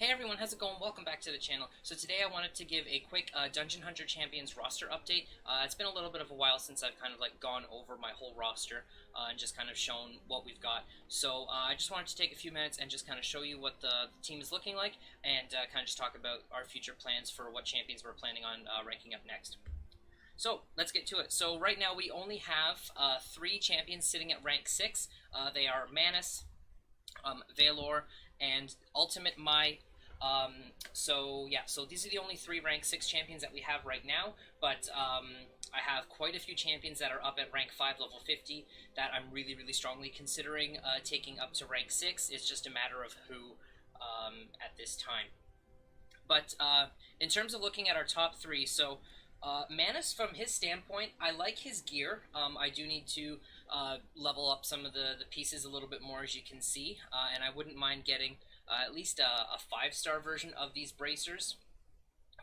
Hey everyone, how's it going? Welcome back to the channel. So today I wanted to give a quick Dungeon Hunter Champions roster update. It's been a little bit of a while since I've kind of gone over my whole roster and just kind of shown what we've got. So I just wanted to take a few minutes and just kind of show you what the team is looking like and kind of just talk about our future plans for what champions we're planning on ranking up next. So let's get to it. So right now we only have 3 champions sitting at rank 6. They are Manus, Valor, and Ultimate Mai. So these are the only 3 rank 6 champions that we have right now, but I have quite a few champions that are up at rank 5 level 50 that I'm really strongly considering taking up to rank 6. It's just a matter of who at this time. But in terms of looking at our top 3, so Manus, from his standpoint, I like his gear. I do need to level up some of the pieces a little bit more, as you can see, and I wouldn't mind getting at least a 5-star version of these bracers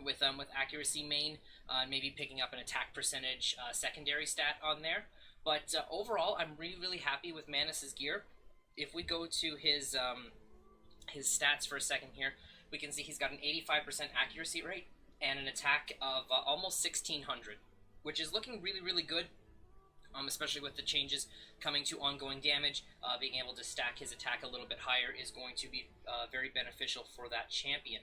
with accuracy main, maybe picking up an attack percentage secondary stat on there. But overall, I'm really happy with Manus's gear. If we go to his stats for a second here, we can see he's got an 85% accuracy rate and an attack of almost 1600, which is looking really good. Especially with the changes coming to ongoing damage, being able to stack his attack a little bit higher is going to be very beneficial for that champion.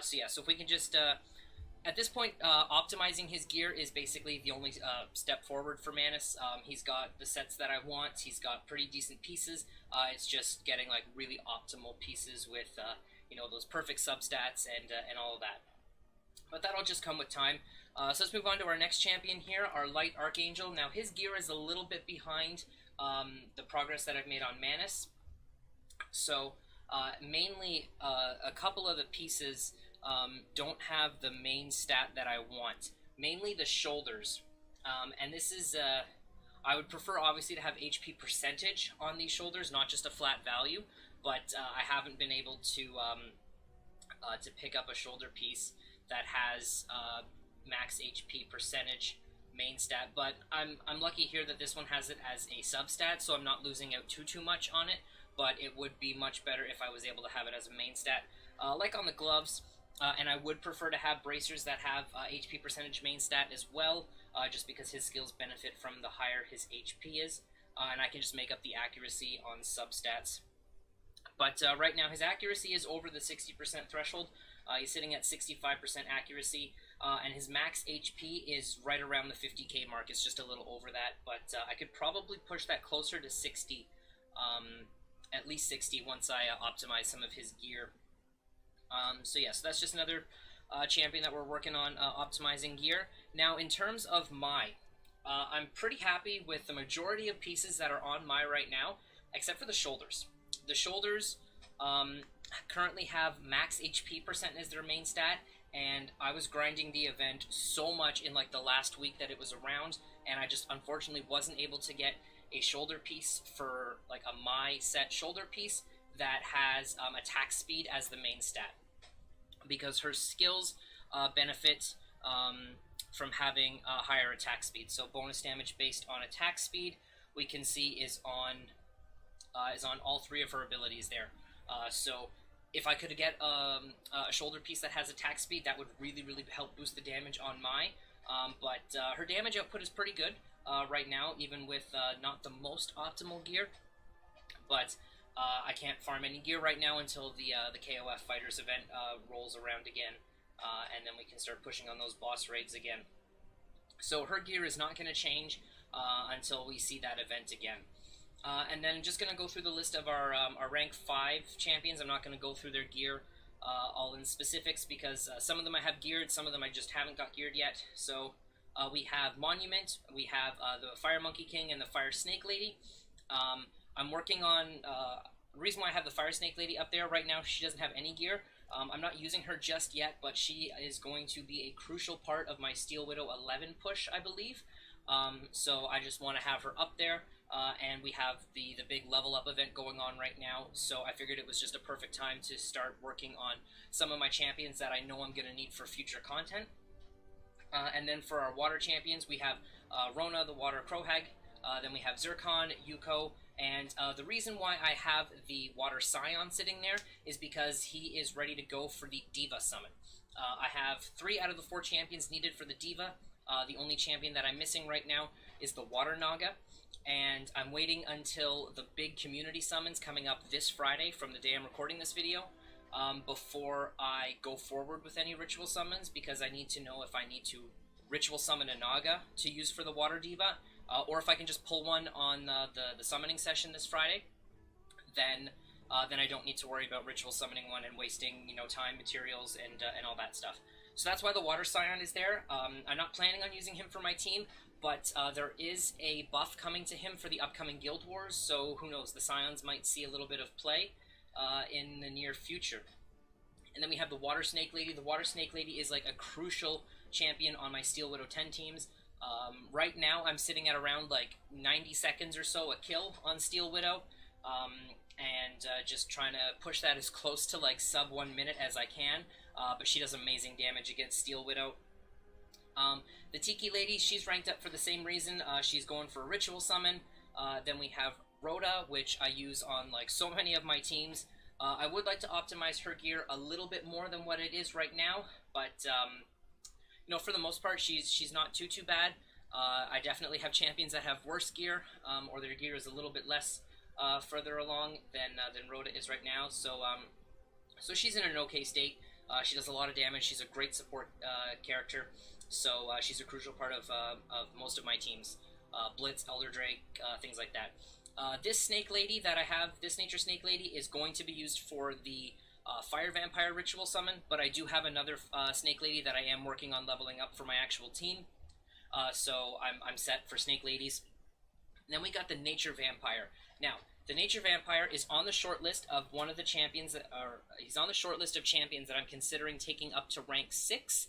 So if we can just, at this point, optimizing his gear is basically the only step forward for Manus. He's got the sets that I want, he's got pretty decent pieces, it's just getting really optimal pieces with, those perfect substats and all of that. But that'll just come with time. So let's move on to our next champion here, our Light Archangel. Now his gear is a little bit behind the progress that I've made on Manus. So mainly a couple of the pieces don't have the main stat that I want. Mainly the shoulders. And this is, I would prefer obviously to have HP percentage on these shoulders, not just a flat value. But I haven't been able to pick up a shoulder piece that has max HP percentage main stat, but I'm lucky here that this one has it as a substat, so I'm not losing out too much on it, but it would be much better if I was able to have it as a main stat, like on the gloves, and I would prefer to have bracers that have HP percentage main stat as well, just because his skills benefit from the higher his HP is, and I can just make up the accuracy on substats. But right now his accuracy is over the 60% threshold. He's sitting at 65% accuracy, and his max HP is right around the 50k mark. It's just a little over that, but I could probably push that closer to 60, at least 60, once I optimize some of his gear. So that's just another champion that we're working on optimizing gear. Now, in terms of Mai, I'm pretty happy with the majority of pieces that are on Mai right now, except for the shoulders. The shoulders currently have max HP percent as their main stat, and I was grinding the event so much in the last week that it was around, and I just unfortunately wasn't able to get a shoulder piece for a Mai set shoulder piece that has attack speed as the main stat, because her skills benefit from having higher attack speed. So bonus damage based on attack speed, we can see is on all 3 of her abilities there. So if I could get a shoulder piece that has attack speed, that would really help boost the damage on Mai. But her damage output is pretty good right now, even with not the most optimal gear. But I can't farm any gear right now until the KOF Fighters event rolls around again, and then we can start pushing on those boss raids again. So her gear is not going to change until we see that event again. And then just going to go through the list of our rank 5 champions. I'm not going to go through their gear all in specifics, because some of them I have geared, some of them I just haven't got geared yet. So we have Monument, we have the Fire Monkey King and the Fire Snake Lady. I'm working on, the reason why I have the Fire Snake Lady up there right now, she doesn't have any gear. I'm not using her just yet, but she is going to be a crucial part of my Steel Widow 11 push, I believe. So I just want to have her up there. And we have the big level up event going on right now, so I figured it was just a perfect time to start working on some of my champions that I know I'm going to need for future content. And then for our water champions, we have Rona, the Water Crowhag, then we have Zircon, Yuko, And the reason why I have the Water Scion sitting there is because he is ready to go for the Diva Summon. I have 3 out of the 4 champions needed for the Diva. The only champion that I'm missing right now is the Water Naga, and I'm waiting until the big community summons coming up this Friday from the day I'm recording this video before I go forward with any ritual summons, because I need to know if I need to ritual summon a Naga to use for the Water Diva, or if I can just pull one on the summoning session this Friday. Then I don't need to worry about ritual summoning one and wasting, you know, time, materials, and all that stuff. So that's why the Water Scion is there. I'm not planning on using him for my team, but there is a buff coming to him for the upcoming Guild Wars, so who knows, the Scions might see a little bit of play in the near future. And then we have the Water Snake Lady. The Water Snake Lady is like a crucial champion on my Steel Widow 10 teams. Right now I'm sitting at around like 90 seconds or so a kill on Steel Widow, and just trying to push that as close to like sub 1 minute as I can, but she does amazing damage against Steel Widow. The Tiki Lady, she's ranked up for the same reason. She's going for a ritual summon. Then we have Rhoda, which I use on like so many of my teams. I would like to optimize her gear a little bit more than what it is right now, but you know, for the most part, she's not too bad. I definitely have champions that have worse gear, or their gear is a little bit less further along than Rhoda is right now. So so she's in an okay state. She does a lot of damage. She's a great support character. So she's a crucial part of most of my teams. Blitz, Elder Drake, things like that. This Snake Lady that I have, this Nature Snake Lady, is going to be used for the Fire Vampire Ritual Summon, but I do have another Snake Lady that I am working on leveling up for my actual team. So I'm set for Snake Ladies. And then we got the Nature Vampire. Now, the Nature Vampire is on the short list of one of the champions that are. He's on the short list of champions that I'm considering taking up to rank 6,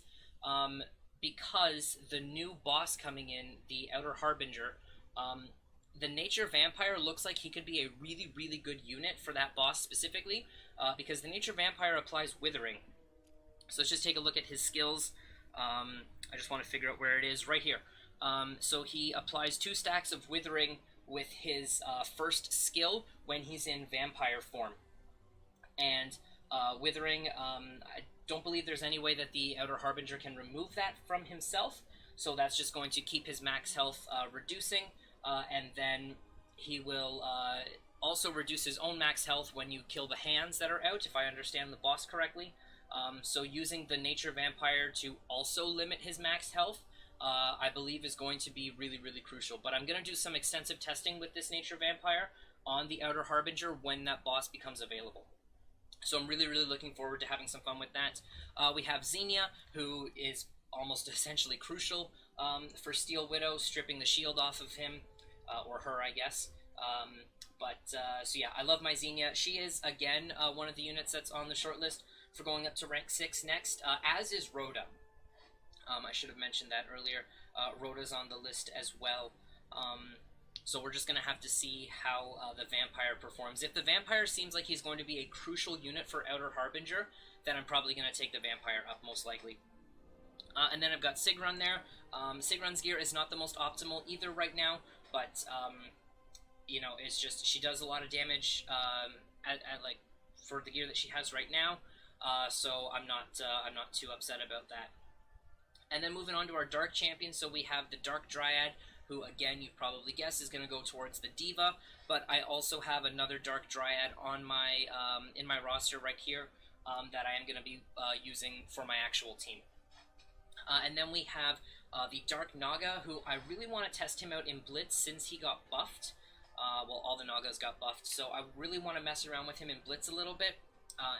because the new boss coming in, the Outer Harbinger, the Nature Vampire looks like he could be a really good unit for that boss specifically, because the Nature Vampire applies Withering. So let's just take a look at his skills. I just want to figure out where it is. Right here. So he applies 2 stacks of Withering with his first skill when he's in Vampire form. And Withering, I don't believe there's any way that the Outer Harbinger can remove that from himself, so that's just going to keep his max health reducing, and then he will also reduce his own max health when you kill the hands that are out, if I understand the boss correctly. So using the Nature Vampire to also limit his max health, I believe is going to be really crucial. But I'm going to do some extensive testing with this Nature Vampire on the Outer Harbinger when that boss becomes available. So I'm really looking forward to having some fun with that. We have XENIA, who is almost essentially crucial for Steel Widow, stripping the shield off of him, or her, I guess. So yeah, I love my XENIA. She is, again, one of the units that's on the short list for going up to rank 6 next, as is Rhoda. I should have mentioned that earlier. Rhoda's on the list as well. So we're just going to have to see how the Vampire performs. If the Vampire seems like he's going to be a crucial unit for Outer Harbinger, then I'm probably going to take the Vampire up, most likely. And then I've got Sigrun there. Sigrun's gear is not the most optimal either right now, but, you know, it's just, she does a lot of damage like, for the gear that she has right now, so I'm not too upset about that. And then moving on to our Dark Champion, so we have the Dark Dryad, who, again, you've probably guessed is going to go towards the Diva, but I also have another Dark Dryad on my in my roster right here that I am going to be using for my actual team. And then we have the Dark Naga, who I really want to test him out in Blitz since he got buffed. Well, all the Nagas got buffed, so I really want to mess around with him in Blitz a little bit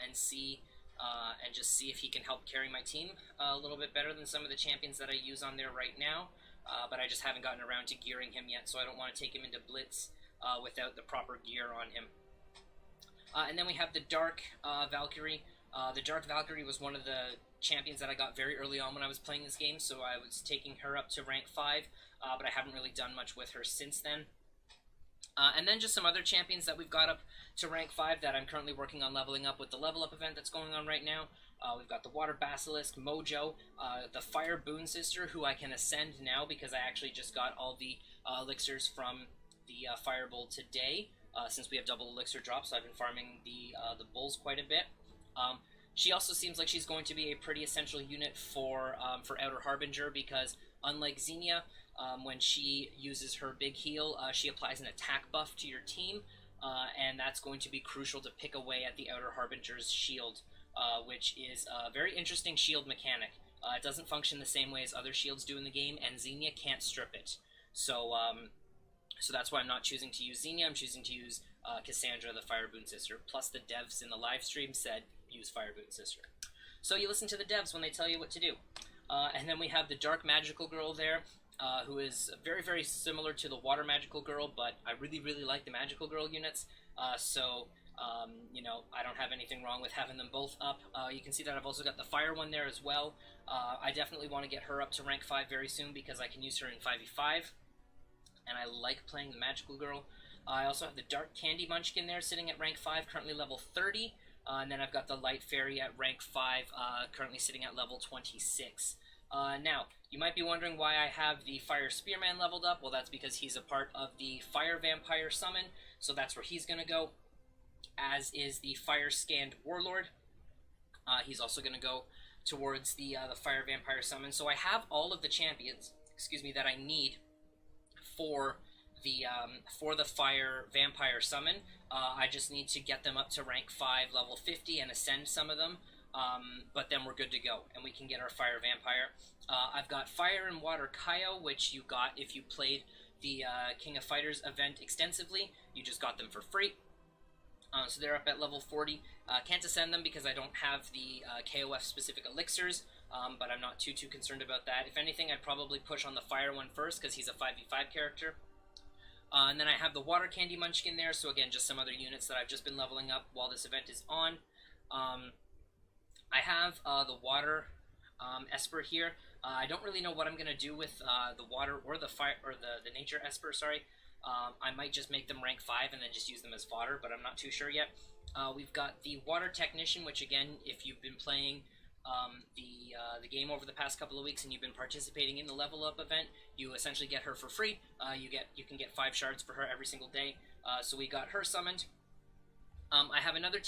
and see... and just see if he can help carry my team a little bit better than some of the champions that I use on there right now. But I just haven't gotten around to gearing him yet, so I don't want to take him into Blitz without the proper gear on him. And then we have the Dark Valkyrie. The Dark Valkyrie was one of the champions that I got very early on when I was playing this game, so I was taking her up to rank 5, but I haven't really done much with her since then. And then just some other champions that we've got up to rank 5 that I'm currently working on leveling up with the level up event that's going on right now. We've got the Water Basilisk, Mojo, the Fire Boon Sister, who I can ascend now because I actually just got all the elixirs from the Firebolt today, since we have double elixir drops, so I've been farming the bulls quite a bit. She also seems like she's going to be a pretty essential unit for Outer Harbinger, because unlike XENIA, when she uses her big heal, she applies an attack buff to your team, and that's going to be crucial to pick away at the Outer Harbinger's shield, which is a very interesting shield mechanic. It doesn't function the same way as other shields do in the game, and XENIA can't strip it. So that's why I'm not choosing to use XENIA. I'm choosing to use Cassandra, the Fireboon Sister. Plus, the devs in the live stream said use Fireboon Sister. So you listen to the devs when they tell you what to do. And then we have the Dark Magical Girl there, who is very, very similar to the Water Magical Girl, but I really, really like the Magical Girl units. You know, I don't have anything wrong with having them both up. You can see that I've also got the Fire one there as well. I definitely want to get her up to rank 5 very soon, because I can use her in 5v5, and I like playing the Magical Girl. I also have the Dark Candy Munchkin there sitting at rank 5, currently level 30, and then I've got the Light Fairy at rank 5, currently sitting at level 26. Now, you might be wondering why I have the Fire Spearman leveled up. Well, that's because he's a part of the Fire Vampire summon, so that's where he's going to go, as is the Fire Scanned Warlord. He's also going to go towards the Fire Vampire summon. So I have all of the champions, that I need for the Fire Vampire summon. I just need to get them up to rank 5, level 50, and ascend some of them. But then we're good to go, and we can get our Fire Vampire. I've got Fire and Water Kaio, which you got if you played the King of Fighters event extensively. You just got them for free. So they're up at level 40. Can't ascend them because I don't have the KOF specific elixirs, but I'm not too concerned about that. If anything, I'd probably push on the Fire one first, because he's a 5v5 character. And then I have the Water Candy Munchkin there, so again, just some other units that I've just been leveling up while this event is on. I have the Water Esper here. I don't really know what I'm going to do with the Water or the Fire, or the Nature Esper, sorry. I might just make them rank 5 and then just use them as fodder, but I'm not too sure yet. We've got the Water Technician, which again, if you've been playing the game over the past couple of weeks and you've been participating in the level up event, you essentially get her for free. You can get 5 shards for her every single day. So we got her summoned. I have another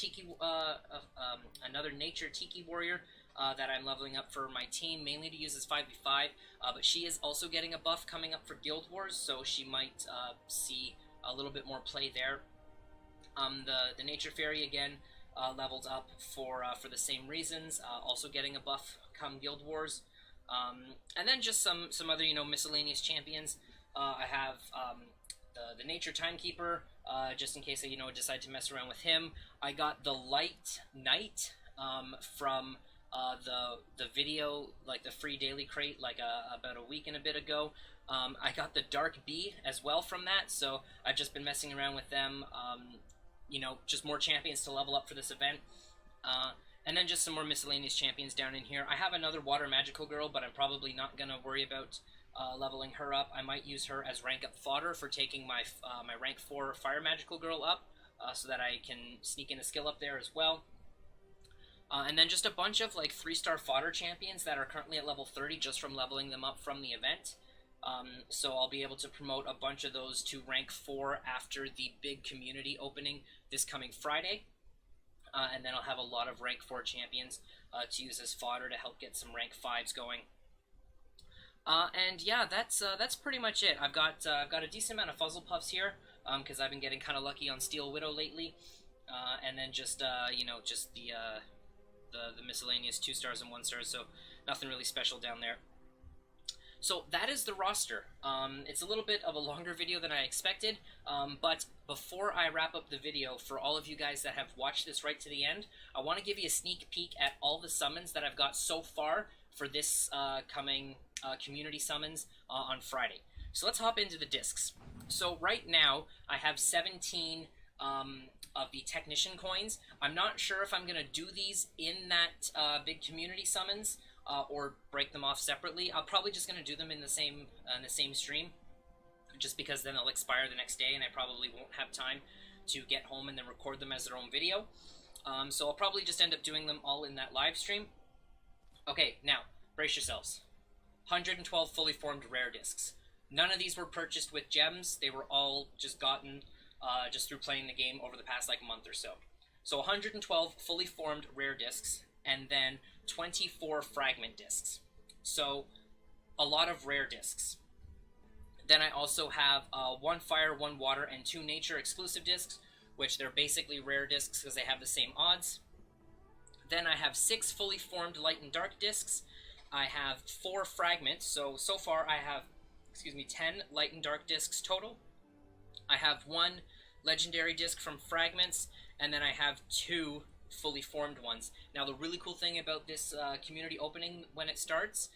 another Nature Tiki Warrior that I'm leveling up for my team, mainly to use as 5v5, but she is also getting a buff coming up for Guild Wars, so she might see a little bit more play there. The Nature Fairy, again, leveled up for the same reasons, also getting a buff come Guild Wars. And then just some other, miscellaneous champions. I have the Nature Timekeeper, just in case I, decide to mess around with him. I got the Light Knight from the video, like the free daily crate, like about a week and a bit ago. I got the Dark Bee as well from that, so I've just been messing around with them. Just more champions to level up for this event. And then just some more miscellaneous champions down in here. I have another Water Magical Girl, but I'm probably not going to worry about leveling her up. I might use her as rank up fodder for taking my my rank 4 Fire Magical Girl up, so that I can sneak in a skill up there as well. And then just a bunch of like 3-star fodder champions that are currently at level 30 just from leveling them up from the event. So I'll be able to promote a bunch of those to rank 4 after the big community opening this coming Friday. And then I'll have a lot of rank 4 champions to use as fodder to help get some rank 5s going. And yeah, that's pretty much it. I've got a decent amount of Fuzzle Puffs here, because I've been getting kind of lucky on Steel Widow lately. And then just just the miscellaneous 2 stars and 1 stars, so nothing really special down there. So that is the roster. It's a little bit of a longer video than I expected, but before I wrap up the video, for all of you guys that have watched this right to the end, I want to give you a sneak peek at all the summons that I've got so far for this coming community summons on Friday. So let's hop into the discs. So right now, I have 17 of the Technician coins. I'm not sure if I'm going to do these in that big community summons, or break them off separately. I'm probably just going to do them in the same stream, just because then they'll expire the next day and I probably won't have time to get home and then record them as their own video. So I'll probably just end up doing them all in that live stream. Okay, now, brace yourselves. 112 fully formed rare discs. None of these were purchased with gems. They were all just gotten just through playing the game over the past like month or so. So 112 fully formed rare discs, and then 24 fragment discs. So a lot of rare discs. Then I also have 1 fire, 1 water, and 2 nature exclusive discs, which they're basically rare discs because they have the same odds. Then I have 6 fully formed light and dark discs. I have 4 fragments, so far I have, 10 light and dark discs total. I have 1 legendary disc from fragments, and then I have 2 fully formed ones. Now the really cool thing about this community opening when it starts,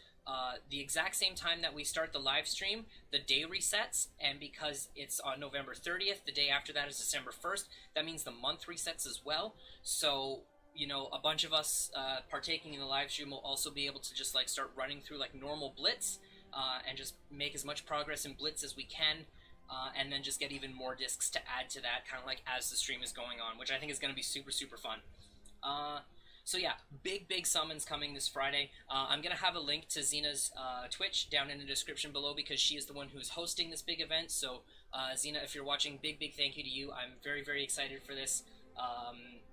the exact same time that we start the live stream, the day resets, and because it's on November 30th, the day after that is December 1st, that means the month resets as well. So, you know, a bunch of us partaking in the live stream will also be able to just like start running through like normal Blitz and just make as much progress in Blitz as we can, and then just get even more discs to add to that kind of like as the stream is going on, which I think is going to be super, super fun. So yeah, big summons coming this Friday. I'm going to have a link to Xena's Twitch down in the description below because she is the one who's hosting this big event. So Xena, if you're watching, big thank you to you. I'm very excited for this.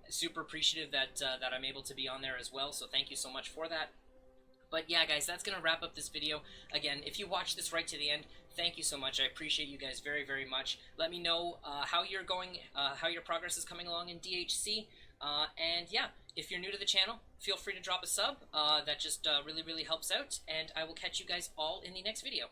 Super appreciative that I'm able to be on there as well, so thank you so much for that. But yeah, guys, that's going to wrap up this video. Again, if you watched this right to the end, thank you so much. I appreciate you guys very much. Let me know how you're going, how your progress is coming along in DHC. And yeah, if you're new to the channel, feel free to drop a sub. That just really helps out. And I will catch you guys all in the next video.